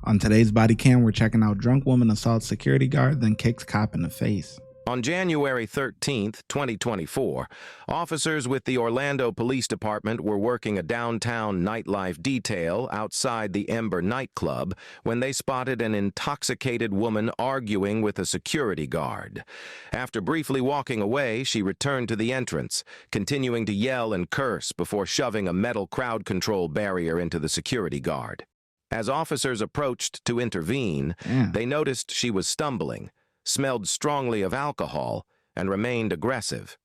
On today's body cam, we're checking out drunk woman assaults security guard, then kicks cop in the face. On January 13th, 2024, officers with the Orlando Police Department were working a downtown nightlife detail outside the Ember nightclub when they spotted an intoxicated woman arguing with a security guard. After briefly walking away, she returned to the entrance, continuing to yell and curse before shoving a metal crowd control barrier into the security guard. As officers approached to intervene, they noticed she was stumbling, smelled strongly of alcohol, and remained aggressive.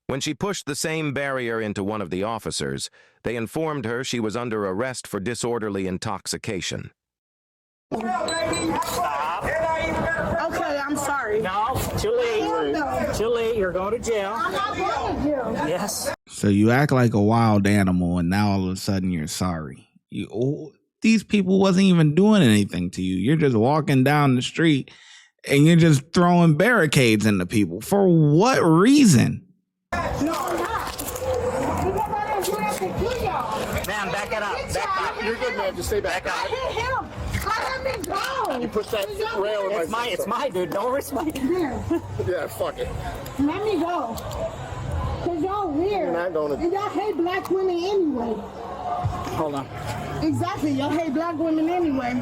When she pushed the same barrier into one of the officers, they informed her she was under arrest for disorderly intoxication. Stop. Okay, I'm sorry. No, too late. Too late. You're going to jail. I'm not going to jail. Yes. So you act like a wild animal, and now all of a sudden you're sorry. These people wasn't even doing anything to you. You're just walking down the street, and you're just throwing barricades into people. For what reason? No, I'm not. Because I didn't do that to kill y'all. Ma'am, back it up. Back up. You're good, man. Just stay back I up. hit him. Let me go. You push that rail in my It's my dude. Don't risk my. Here, Yeah, fuck it. let me go. Because y'all weird. You're not going to- And y'all hate black women anyway. Hold on. Exactly. Y'all hate black women anyway.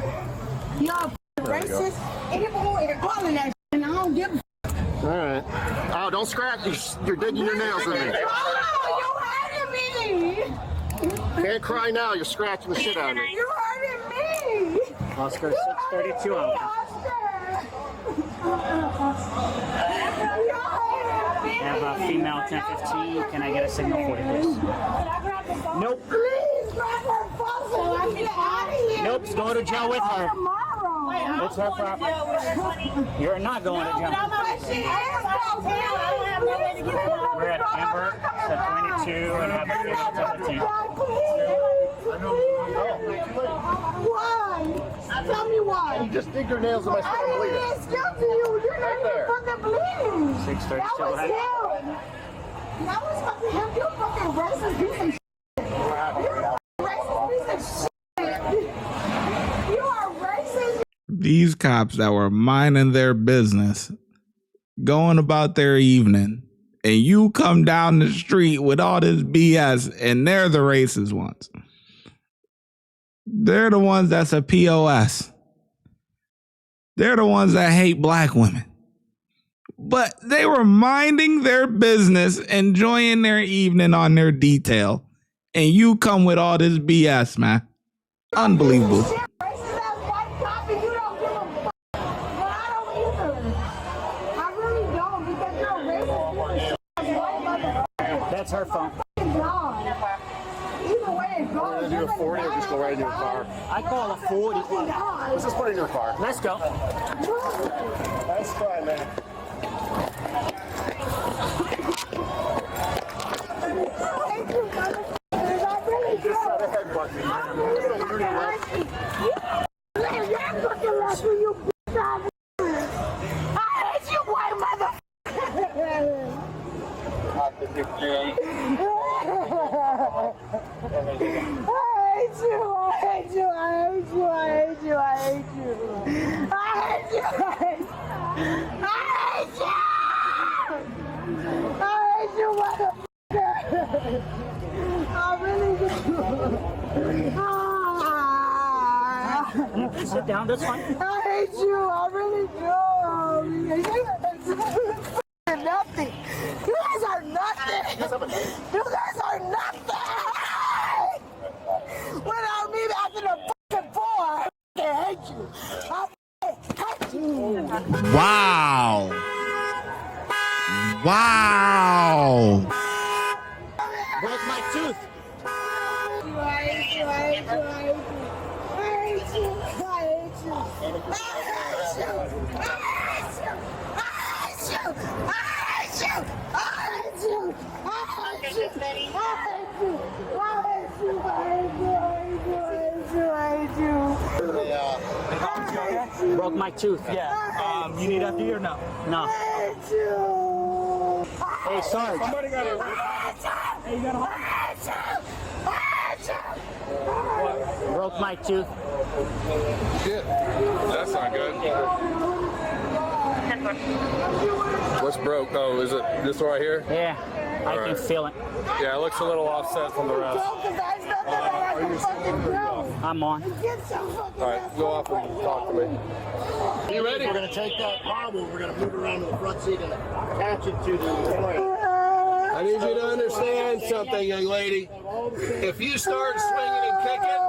Y'all racist. And you're calling that shit, and I don't give a All right. Oh, don't scratch. You're digging your nails in me. Oh, you hurting me. Can't cry now. You're scratching the shit out of me. You hurting me. Oscar 632 out. I have a female 1015. Can I get a signal for you, please? Nope. Please, grab her phone so I can get out of here. Nope. Go to jail with her. Tomorrow. It's her property. You're not going to jail. We're at Amber, at 22, and I have a female 1015. Why? Tell me why. You just dig your nails in my skin. I'm I bleeding. didn't excuse you. You're not even fucking bleeding. 632, That go was ahead. him. That was fucking him. You fucking racist piece of shit. You racist piece of shit. You are racist. These cops that were minding their business, going about their evening, and you come down the street with all this BS, and they're the racist ones. They're the ones that's a POS. They're the ones that hate black women. But they were minding their business, enjoying their evening on their detail, and you come with all this BS, man. Unbelievable. Racist ass white cop and you don't give a fuck. But I don't either. I really don't because you're a racist piece of shit. White motherfucker. That's her phone. God. Either way it goes. You're gonna do a 40 or just go right in your car? I call a 40. Let's just put it in your car. Let's go. That's fine, man. Thank you, motherfuckers. I really do. Try to headbutt me. You're fucking left when you bitch ass. I hate you, white motherfucker. Sit down, that's fine. I hate you, I really do. Nothing. You guys are nothing. You guys are nothing. Without me after the fucking four, I hate you. I hate you. Wow. Wow. Broke my tooth. I hate you, I hate you, I hate you. I hate you, I hate you. I hate you. I hate you. I hate you. I hate you. I hate you. I hate you. I hate you. I hate you. Broke my tooth. Yeah. You need FD or no? No. I hate you. Hey, Sarge. Somebody got it. Hey, you got a I hate you. I hate you. Broke my tooth. Shit. That's not good. What's broke? Oh, is it this right here? Yeah, I can feel it. Yeah, it looks a little offset from the rest. I'm on. All right, go off and talk to me. You ready? We're going to take that pommel, we're going to move it around to the front seat and attach it to the frame. I need you to understand something, young lady. If you start swinging and kicking,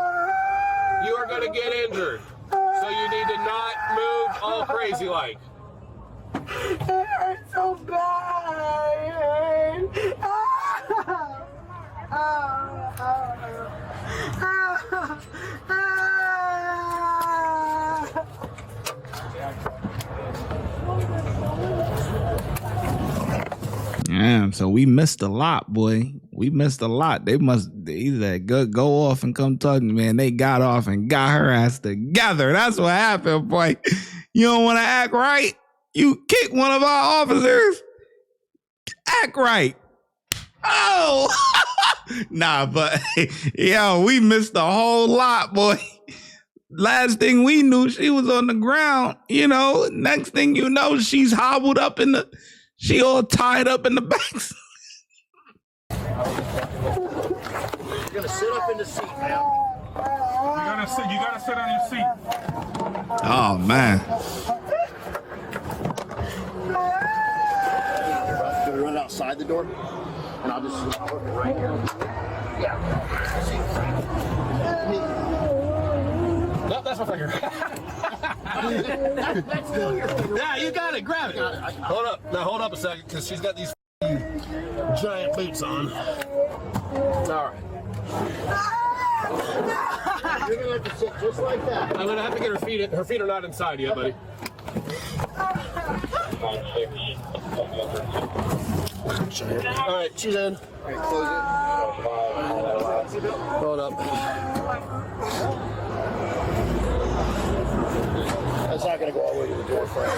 you are going to get injured. So you need to not move all crazy like. It hurts so bad. Damn, so we missed a lot, boy. We missed a lot. They said go off and come talk to me, man. They got off and got her ass together. That's what happened, boy. You don't want to act right? You kick one of our officers. Act right. Oh, nah, but yo, we missed a whole lot, boy. Last thing we knew, she was on the ground. You know, next thing you know, she's hobbled up she all tied up in the back. You're going to sit up in the seat now. You gotta sit on your seat. Oh man. Can we run outside the door? And I'll just put it right here. Yeah. No, that's my finger. That's still your finger. Yeah, you got it. Grab it. Hold up. Now hold up a second, because she's got these giant boots on. All right. You're going to have to sit just like that. I'm gonna have to get her feet. Her feet are not inside yet, buddy. All right, she's in. All right, close it. Hold up. That's not going to go all the way to the door frame.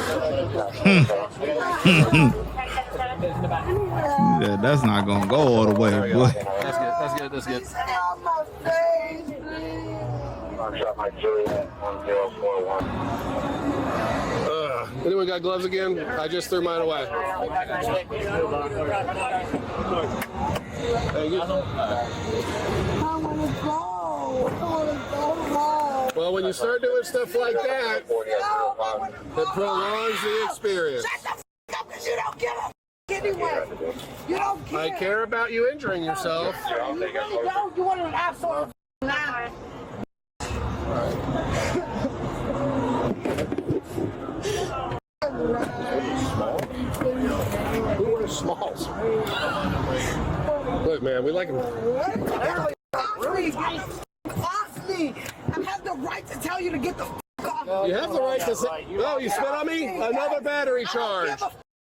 Yeah, that's not gonna go all the way, boy. That's good. That's good. That's good. Out my face, please. Anyone got gloves again? I just threw mine away. Thank you. I want to go. I want to go home. Well, when you start doing stuff like that, it prolongs the experience. Shut the f*** up because you don't give a f*** anyway. You don't care. I care about you injuring yourself. You really don't. You want an absolute lie. Who wears smalls? Look, man, we like them. Off me. I have the right to tell you to get the f*** off. You have the right to say, oh, you spit on me? Another battery charge.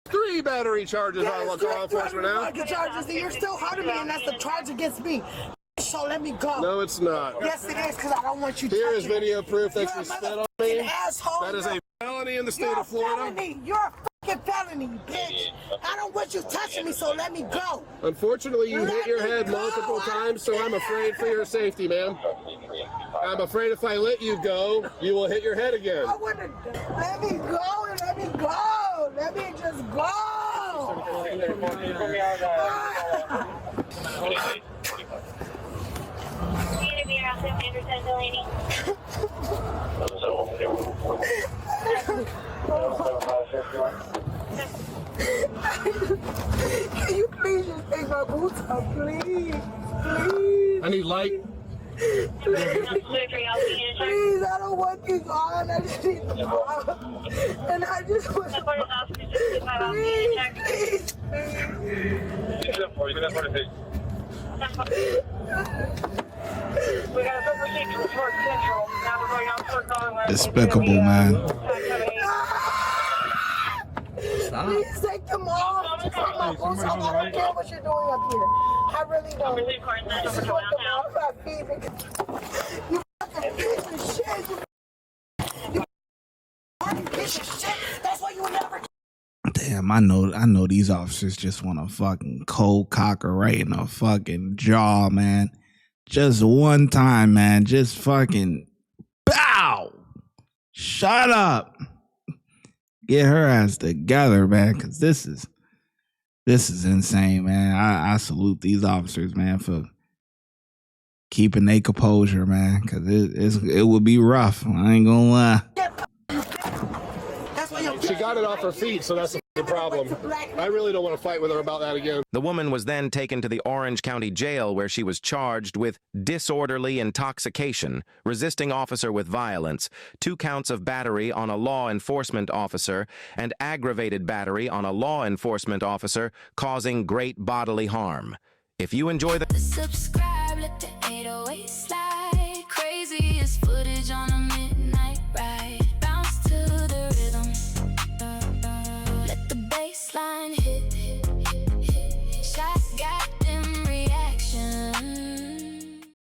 3 battery charges on law enforcement now. Charges, and you're still hurting me, and that's the charge against me. So let me go. No, it's not. Yes, it is, because I don't want you to. Here is video proof that you spit on me. Asshole. That is a felony in the state You're of Florida. a felony. You're a fucking felony, bitch. I don't want you touching me, so let me go. Unfortunately, you hit your head multiple times, so I'm afraid for your safety, ma'am. I'm afraid if I let you go, you will hit your head again. I want to. Let me go and let me go. Let me just go. Can you please just take my boots off, please? Please. I need light. Please, I don't want these on. I just need them off. And I just want to. Please, Despicable, man. Please take them off. Just take my boots off. I don't care what you're doing up here. I really don't. I just want them off my feet because you fucking piece of shit. You fucking piece of shit. That's why you never. Damn, I know these officers just want to fucking cold cock her right in the fucking jaw, man. Just one time, man. Just fucking, bah! Shut up. Get her ass together, man, because this is insane, man. I salute these officers, man, for keeping their composure, man, because it would be rough. I ain't gonna lie. She got it off her feet, so that's the problem. I really don't want to fight with her about that again. The woman was then taken to the Orange County Jail, where she was charged with disorderly intoxication, resisting officer with violence, 2 counts of battery on a law enforcement officer, and aggravated battery on a law enforcement officer causing great bodily harm. If you enjoy the Subscribe, let the 808 slide.